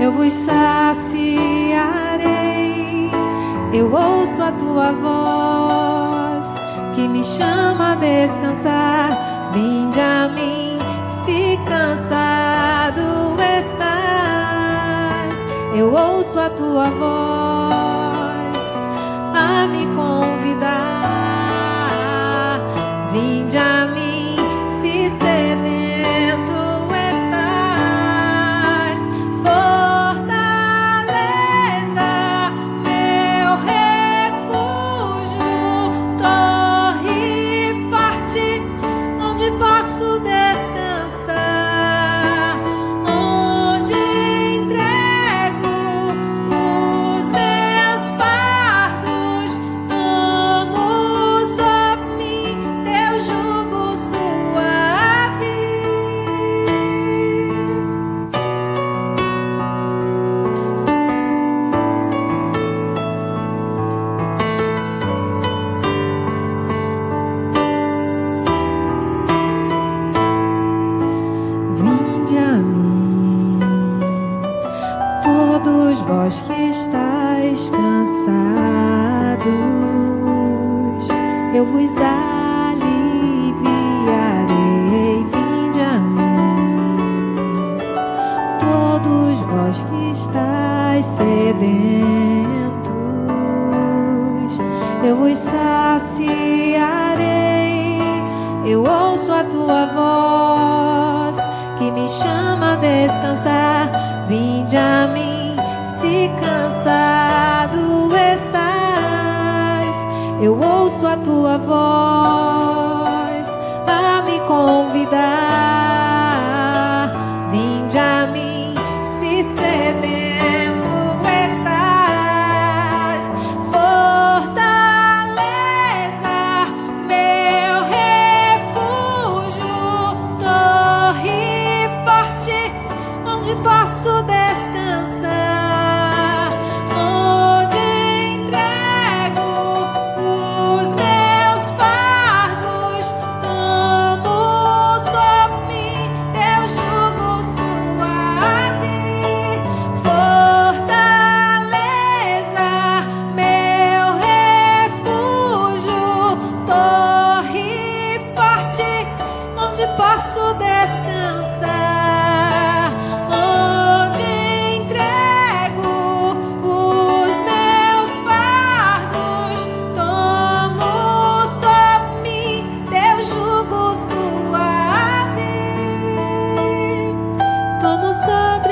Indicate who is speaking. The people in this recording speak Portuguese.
Speaker 1: eu vos saciarei. Eu ouço a tua voz que me chama a descansar. Vinde a mim, se cansado estás. Eu ouço a tua voz a me convidar. Vinde a mim, se sedento estás. Fortaleza, meu refúgio, torre forte, onde posso descansar, onde entrego os meus fardos, tomo sobre mim teu jugo suave. Vinde a mim, todos vós que estáis cansados, eu vos aliviarei. Vinde a mim, todos vós que estáis sedentos, eu vos saciarei. Eu ouço a tua voz que me chama a descansar. Vinde a mim, se cansado estás. Eu ouço a tua voz a me convidar. Vinde a mim, se sedento estás. Fortaleza, meu refúgio, torre forte, onde posso descansar, onde entrego os meus fardos, tomo sobre mim teu jugo suave. Fortaleza, meu refúgio, torre forte, onde posso descansar, onde entrego os meus fardos, tomo sobre mim teu jugo suave, tomo sobre